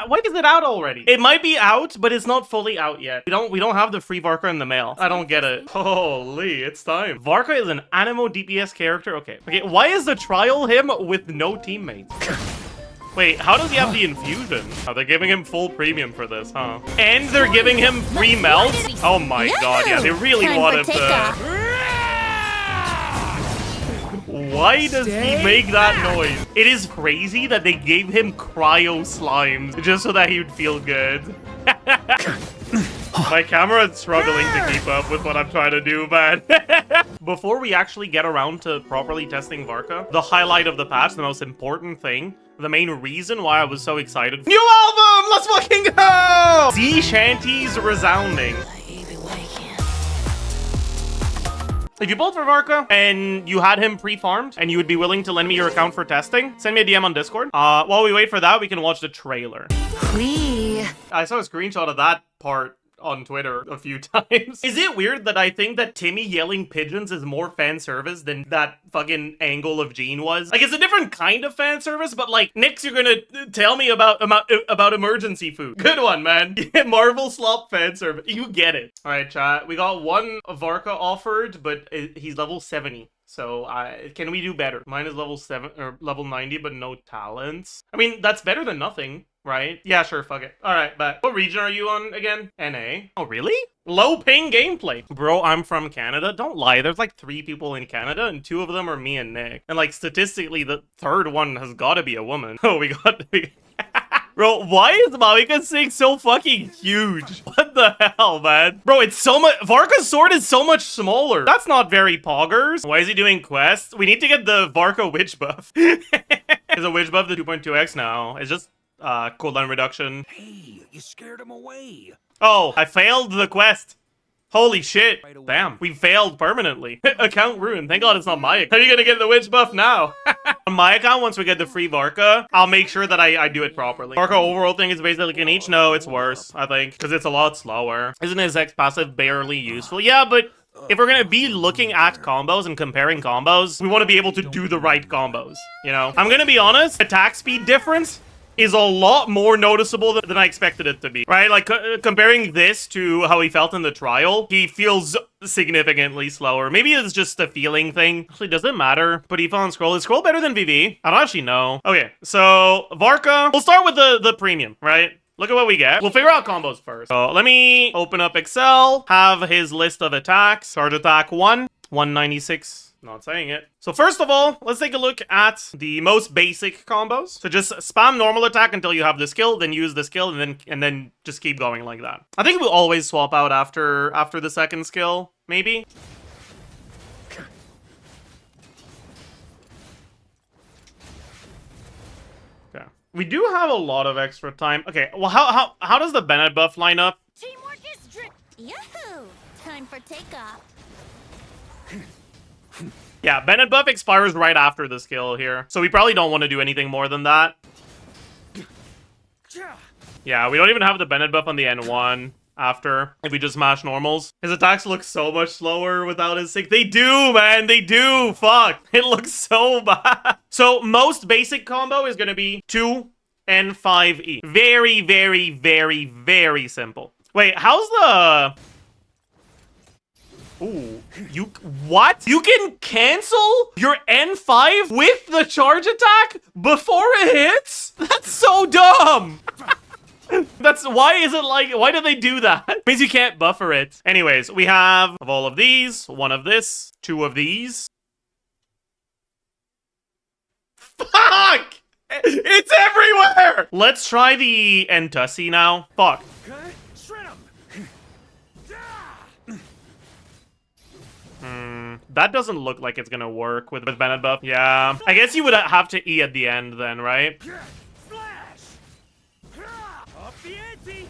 When is it out already? It might be out, but it's not fully out yet. We don't have the free Varka in the mail. I don't get it. Holy, it's time. Varka is an animo DPS character. Okay. Why is the trial him with no teammates? Wait, how does he have the infusion? Oh, they're giving him full premium for this, huh? And they're giving him free melts? Oh my god, yeah, they really want him to... Why does he make that noise? It is crazy that they gave him cryo slimes just so that he would feel good. My camera is struggling to keep up with what I'm trying to do, man. Before we actually get around to properly testing Varka, the highlight of the patch, the most important thing, the main reason why I was so excited. New album! Let's fucking go! Sea shanties resounding. If you pulled for Varka and you had him pre-farmed and you would be willing to lend me your account for testing, send me a DM on Discord. While we wait for that, we can watch the trailer. I saw a screenshot of that part on Twitter a few times. Is it weird that I think that Timmy yelling pigeons is more fan service than that fucking angle of Gene was? Like, it's a different kind of fan service, but like, Nix, you're gonna tell me about emergency food. Good one, man. Marvel slop fan service. You get it. All right, chat. We got one Varka offered, but he's level 70. So, can we do better? Mine is level 7 or level 90, but no talents. I mean, that's better than nothing, right? Yeah, sure, fuck it. All right, but what region are you on again? NA. Oh, really? Low ping gameplay. Bro, I'm from Canada. Don't lie. There's like 3 people in Canada, and 2 of them are me and Nick. And like statistically, the 3rd one has got to be a woman. Oh, we got. Bro, why is Malika's thing so fucking huge? What the hell, man? Bro, it's so much- Varka's sword is so much smaller. That's not very poggers. Why is he doing quests? We need to get the Varka witch buff. Is a witch buff the 2.2x now? It's just, cooldown reduction. Hey, you scared him away. Oh, I failed the quest. Holy shit. Damn, we failed permanently. Account ruined. Thank God it's not my account. How are you gonna get the witch buff now? On my account, once we get the free Varka, I'll make sure that I do it properly. Varka Overworld thing is basically an each. No, it's worse, I think, because it's a lot slower. Isn't his X passive barely useful? Yeah, but if we're gonna be looking at combos and comparing combos, we want to be able to do the right combos, you know? I'm gonna be honest, attack speed difference is a lot more noticeable than I expected it to be, right? Like, comparing this to how he felt in the trial, he feels significantly slower. Maybe it's just a feeling thing. Actually, does it matter? But Aoife on Scroll. Is Scroll better than VV? I don't actually know. Okay, so Varka. We'll start with the premium, right? Look at what we get. We'll figure out combos first. So let me open up Excel, have his list of attacks. Charge attack 1, 196. Not saying it. So first of all, let's take a look at the most basic combos. So just spam normal attack until you have the skill, then use the skill, and then just keep going like that. I think we'll always swap out after the second skill, maybe. Okay. We do have a lot of extra time. Okay, well how does the Bennett buff line up? Teamwork is Yahoo! Time for takeoff. Yeah, Bennett buff expires right after the skill here. So we probably don't want to do anything more than that. Yeah, we don't even have the Bennett buff on the N1 after, if we just smash normals. His attacks look so much slower without his sync. They do, man, they do. Fuck, it looks so bad. So most basic combo is going to be 2 and 5E. Very, very, very, very simple. Wait, how's the... Ooh, what? You can cancel your N5 with the charge attack before it hits? That's so dumb. Why do they do that? It means you can't buffer it. Anyways, we have of all of these, 1 of this, 2 of these. Fuck! It's everywhere! Let's try the Entussi now. Fuck. That doesn't look like it's gonna work with Bennett buff. Yeah. I guess you would have to E at the end then, right?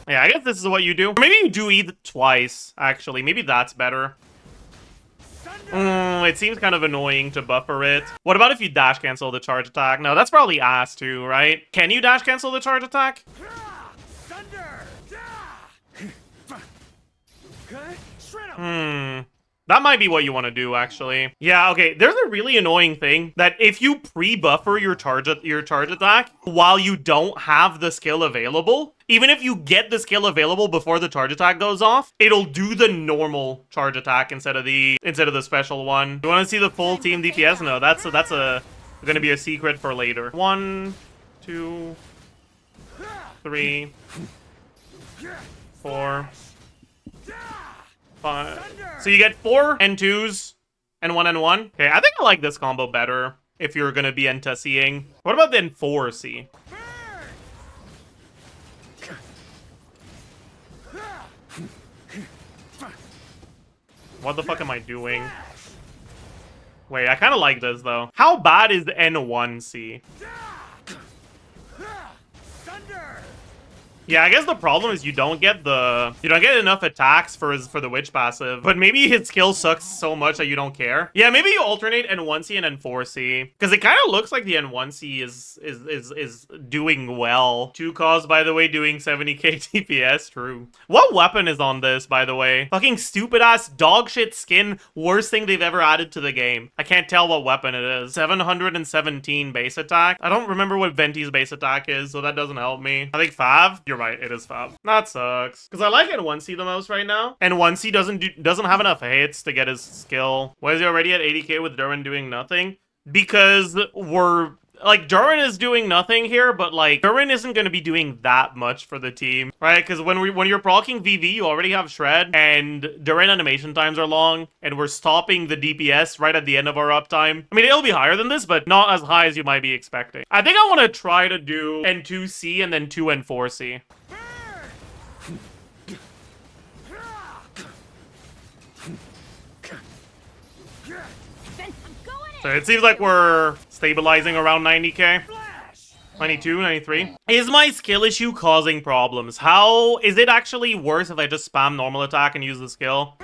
Yeah, I guess this is what you do. Or maybe you do E twice, actually. Maybe that's better. It seems kind of annoying to buffer it. What about if you dash cancel the charge attack? No, that's probably ass too, right? Can you dash cancel the charge attack? That might be what you want to do, actually. Yeah, okay. There's a really annoying thing that if you pre-buffer your charge attack while you don't have the skill available, even if you get the skill available before the charge attack goes off, it'll do the normal charge attack instead of the special one. You want to see the full team DPS? No, that's gonna be a secret for later. 1, 2, 3, 4, 5. So you get 4 N2s and 1 N1. Okay, I think I like this combo better if you're gonna be N2-C'ing. What about the N4C? What the fuck am I doing? Wait, I kind of like this though. How bad is N1C? Yeah, I guess the problem is you don't get enough attacks for the witch passive. But maybe his skill sucks so much that you don't care. Yeah, maybe you alternate N1C and N4C. Because it kind of looks like the N1C is doing well. 2 cause, by the way, doing 70k DPS. True. What weapon is on this, by the way? Fucking stupid ass dog shit skin. Worst thing they've ever added to the game. I can't tell what weapon it is. 717 base attack. I don't remember what Venti's base attack is, so that doesn't help me. I think Fav. You're right, it is Fab. That sucks. Because I like N1C the most right now. N1C doesn't have enough hits to get his skill. Why is he already at 80k with Durin doing nothing? Because like, Durin is doing nothing here, but, like, Durin isn't going to be doing that much for the team, right? Because when you're proccing VV, you already have Shred, and Durin animation times are long, and we're stopping the DPS right at the end of our uptime. I mean, it'll be higher than this, but not as high as you might be expecting. I think I want to try to do N2C and then 2 N4C. So it seems like we're stabilizing around 90k. 92, 93. Is my skill issue causing problems? How is it actually worse if I just spam normal attack and use the skill?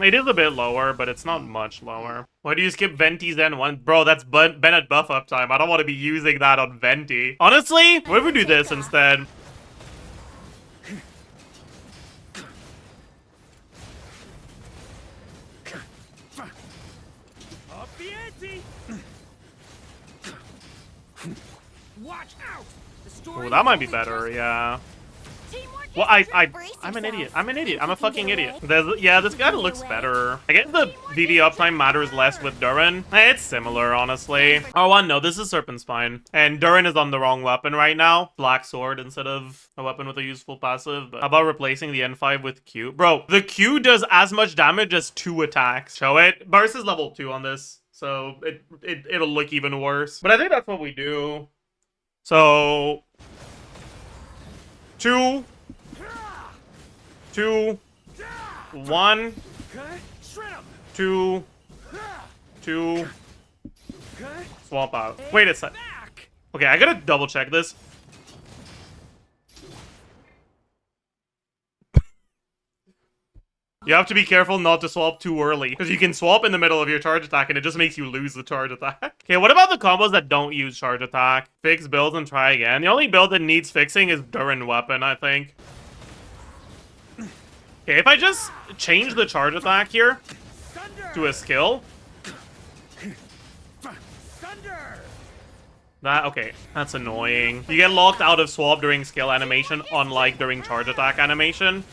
It is a bit lower, but it's not much lower. Why do you skip Venti's N1? Bro, that's Bennett buff uptime. I don't want to be using that on Venti. Honestly, what if we do this instead? Oh, that might be better, yeah. Well, I'm an idiot. I'm a fucking idiot. Yeah, this guy looks better. I guess the VV uptime matters less with Durin. It's similar, honestly. Oh, no, this is Serpent Spine. And Durin is on the wrong weapon right now. Black Sword instead of a weapon with a useful passive. But how about replacing the N5 with Q? Bro, the Q does as much damage as 2 attacks. Show it. Burst is level 2 on this, so it'll look even worse. But I think that's what we do. So 2, 2, 1, 2, 2, swap out. Wait a sec. Okay, I gotta double check this. You have to be careful not to swap too early, because you can swap in the middle of your charge attack and it just makes you lose the charge attack. Okay, what about the combos that don't use charge attack? Fix builds and try again. The only build that needs fixing is Durin weapon, I think. Okay, if I just change the charge attack here to a skill. Okay, that's annoying. You get locked out of swap during skill animation, unlike during charge attack animation.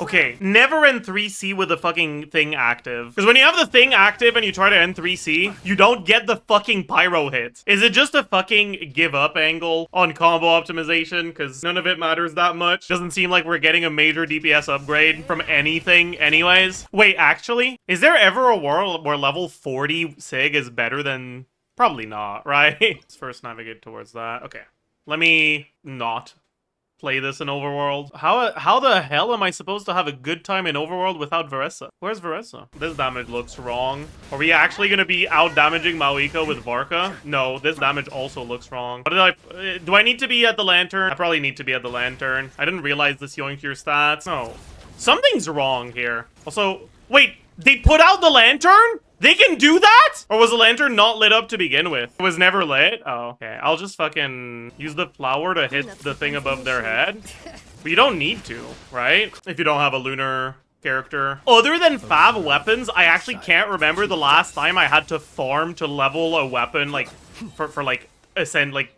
Okay, never N3C with the fucking thing active. Because when you have the thing active and you try to N3C, you don't get the fucking pyro hit. Is it just a fucking give up angle on combo optimization? Because none of it matters that much. Doesn't seem like we're getting a major DPS upgrade from anything anyways. Wait, actually? Is there ever a world where level 40 Sig is better than... Probably not, right? Let's first navigate towards that. Okay. Let me not play this in Overworld. How the hell am I supposed to have a good time in Overworld without Varessa? Where's Varessa? This damage looks wrong. Are we actually gonna be out-damaging Maoiko with Varka? No, this damage also looks wrong. What do I need to be at the Lantern? I probably need to be at the Lantern. I didn't realize this yoinked your stats. No. Something's wrong here. Also, wait, they put out the Lantern? They can do that? Or was the lantern not lit up to begin with? It was never lit? Oh, okay. I'll just fucking use the flower to hit the thing above their head. But you don't need to, right? If you don't have a lunar character. Other than fab weapons, I actually can't remember the last time I had to farm to level a weapon, like, for like, ascend, like,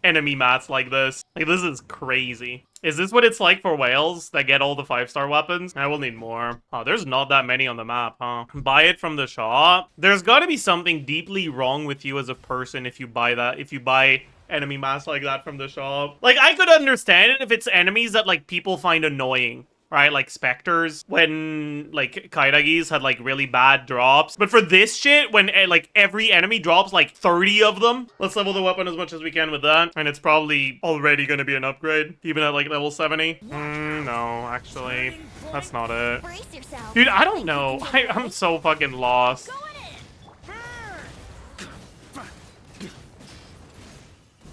enemy mats like this. Like, this is crazy. Is this what it's like for whales that get all the 5-star weapons? I will need more. Oh, there's not that many on the map, huh? Buy it from the shop. There's gotta be something deeply wrong with you as a person if you buy that, if you buy enemy mats like that from the shop. Like, I could understand it if it's enemies that, like, people find annoying. Right, like specters, when, like, Kairagis had, like, really bad drops. But for this shit, when, like, every enemy drops, like, 30 of them, let's level the weapon as much as we can with that. And it's probably already gonna be an upgrade, even at, like, level 70. No, actually, that's not it. Brace yourself. Dude, I don't know. I'm so fucking lost. Go on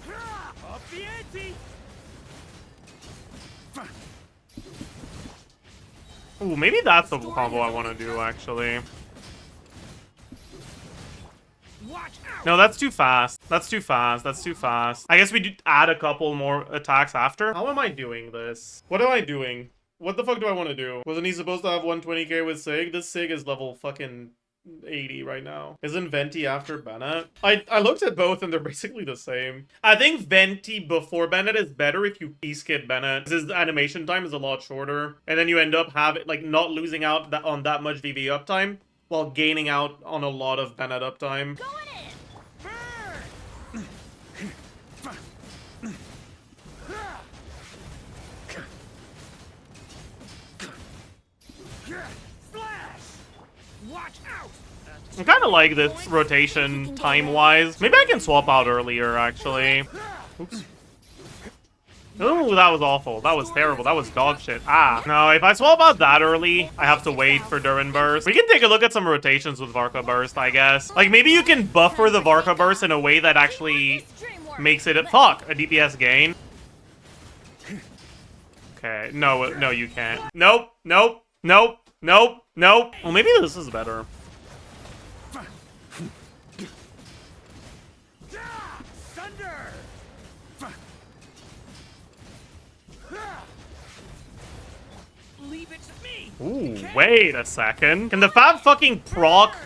in. Up the ante. Ooh, maybe that's the combo I want to do, actually. Watch out. No, that's too fast. That's too fast. That's too fast. I guess we do add a couple more attacks after. How am I doing this? What am I doing? What the fuck do I want to do? Wasn't he supposed to have 120k with Sig? This Sig is level fucking 80 right now. Isn't Venti after Bennett? I looked at both and they're basically the same. I think Venti before Bennett is better if you skip Bennett. His animation time is a lot shorter. And then you end up having, like, not losing out on that much VV uptime while gaining out on a lot of Bennett uptime. Go on in. Splash. Watch out. I kind of like this rotation time-wise. Maybe I can swap out earlier, actually. Oops. Ooh, that was awful. That was terrible. That was dog shit. Ah. No, if I swap out that early, I have to wait for Durin Burst. We can take a look at some rotations with Varka Burst, I guess. Like, maybe you can buffer the Varka Burst in a way that actually makes it a DPS gain. Okay. No, no, you can't. Nope. Nope. Nope. Nope. Nope. Well, maybe this is better. Thunder. Leave it to me. Ooh, wait a second. Can the Fab fucking proc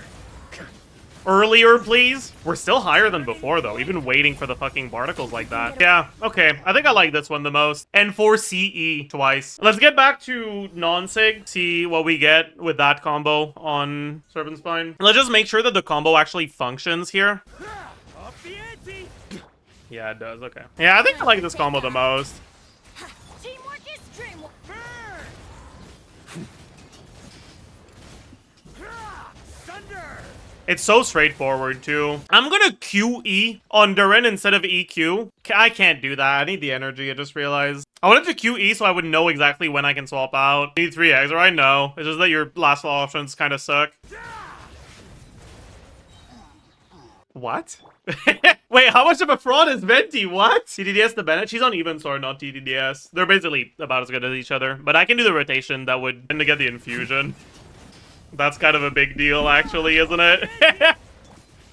earlier, please? We're still higher than before, though, even waiting for the fucking particles like that. Yeah, okay. I think I like this one the most. And for CE twice. Let's get back to non-sig, see what we get with that combo on Serpent Spine. Let's just make sure that the combo actually functions here. Up the ante. Yeah, it does. Okay. Yeah, I think I like this combo the most. Teamwork is dreamwork. Thunder. It's so straightforward, too. I'm gonna QE on Durin instead of EQ. I can't do that. I need the energy, I just realized. I wanted to QE so I would know exactly when I can swap out. You need 3 eggs, or I know. It's just that your last options kind of suck. What? Wait, how much of a fraud is Venti? What? TDDS the Bennett? She's on even sword, not TDDS. They're basically about as good as each other. But I can do the rotation that would tend to get the infusion. That's kind of a big deal, actually, isn't it?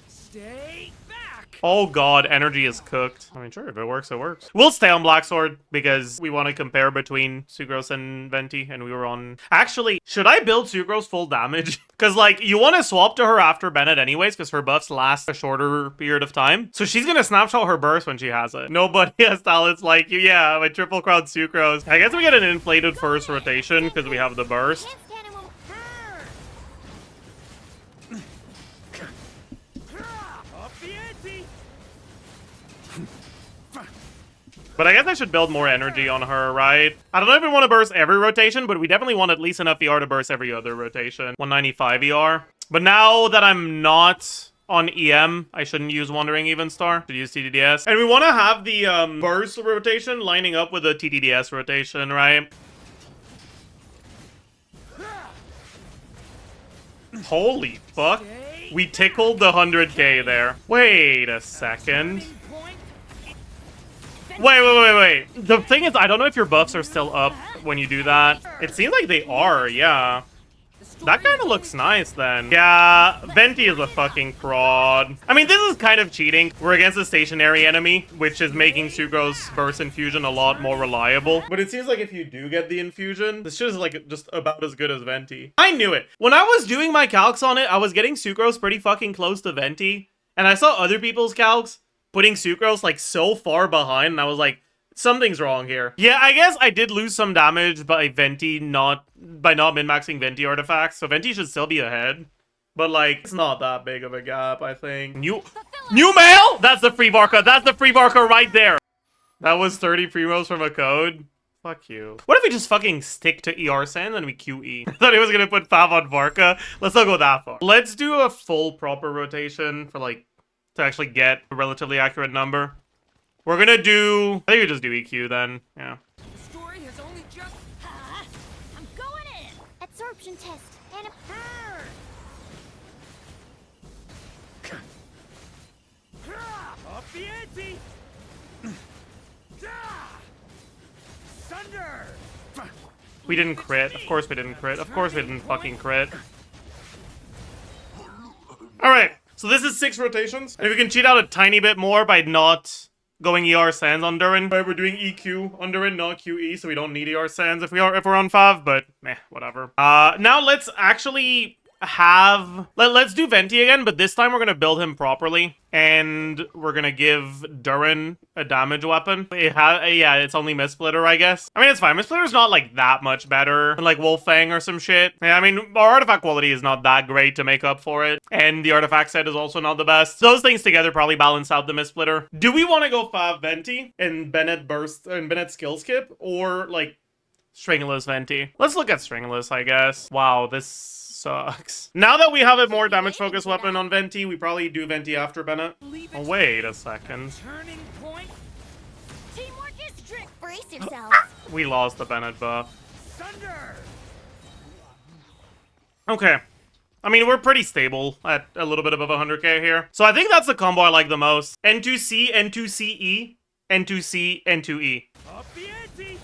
Stay back. Oh god, energy is cooked. I mean, sure, if it works, it works. We'll stay on Black Sword because we want to compare between Sucrose and Venti, and we were on... Actually, should I build Sucrose full damage? Because, like, you want to swap to her after Bennett anyways, because her buffs last a shorter period of time. So she's going to snapshot her burst when she has it. Nobody has talents like you. Yeah, my triple crown Sucrose. I guess we get an inflated first rotation because we have the burst. Can't stand it when Up the ante. But I guess I should build more energy on her, right? I don't know if we want to burst every rotation, but we definitely want at least enough ER to burst every other rotation. 195 ER. But now that I'm not on EM, I shouldn't use Wandering Even Star. Should use TDDS. And we want to have the burst rotation lining up with the TDDS rotation, right? Holy fuck. We tickled the 100k there. Wait a second. Wait. The thing is, I don't know if your buffs are still up when you do that. It seems like they are, yeah. That kind of looks nice then. Yeah, Venti is a fucking fraud. I mean, this is kind of cheating. We're against a stationary enemy, which is making Sugro's burst infusion a lot more reliable. But it seems like if you do get the infusion, this shit is like just about as good as Venti. I knew it. When I was doing my calcs on it, I was getting Sucrose pretty fucking close to Venti. And I saw other people's calcs putting Sucrose like so far behind, and I was like, something's wrong here. Yeah, I guess I did lose some damage by Venti not min-maxing Venti artifacts, so Venti should still be ahead. But like, it's not that big of a gap, I think. New mail? That's the free Varka. That's the free Varka right there. That was 30 primos from a code. Fuck you. What if we just fucking stick to ER Sand and we QE? I thought he was gonna put Fav on Varka. Let's not go that far. Let's do a full proper rotation for like, to actually get a relatively accurate number. We're gonna do... I think we just do EQ then. Yeah. The story has only just... I'm going in. Absorption test. And a Up the ante! Thunder! We didn't crit. Of course we didn't crit. Of course we didn't fucking crit. Alright, so this is 6 rotations. And we can cheat out a tiny bit more by not going ER Sands on Durin. But we're doing EQ on Durin, not QE, so we don't need ER Sands if we're on Fav, but meh, whatever. Now let's actually have... Let's do Venti again, but this time we're gonna build him properly. And we're gonna give Durin a damage weapon. Yeah, it's only Mistsplitter, I guess. I mean, it's fine. Mistsplitter's not, like, that much better than, like, Wolfang or some shit. Yeah, I mean, our artifact quality is not that great to make up for it. And the artifact set is also not the best. Those things together probably balance out the Mistsplitter. Do we want to go Fav Venti and Bennett Burst and Bennett Skill Skip? Or, like, Stringless Venti? Let's look at Stringless, I guess. Wow, this sucks. Now that we have a more damage-focused weapon on Venti, we probably do Venti after Bennett. Oh, wait a second. Turning point! teamwork is strict. Brace yourselves. We lost the Bennett buff. Thunder! Okay. I mean, we're pretty stable at a little bit above 100k here. So I think that's the combo I like the most. N2C, N2CE, N2C, N2E. Up the ante!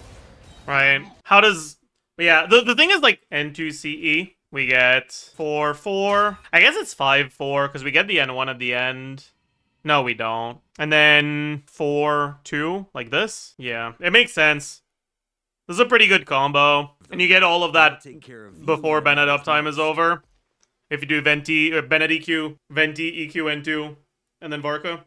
Right. How does... Yeah, the thing is, like, N2CE, we get 4-4. I guess it's 5-4, because we get the N1 at the end. No, we don't. And then 4-2, like this. Yeah, it makes sense. This is a pretty good combo. And you get all of that before Bennett uptime is over. If you do Venti, Bennett EQ, Venti, EQ, N2, and then Varka.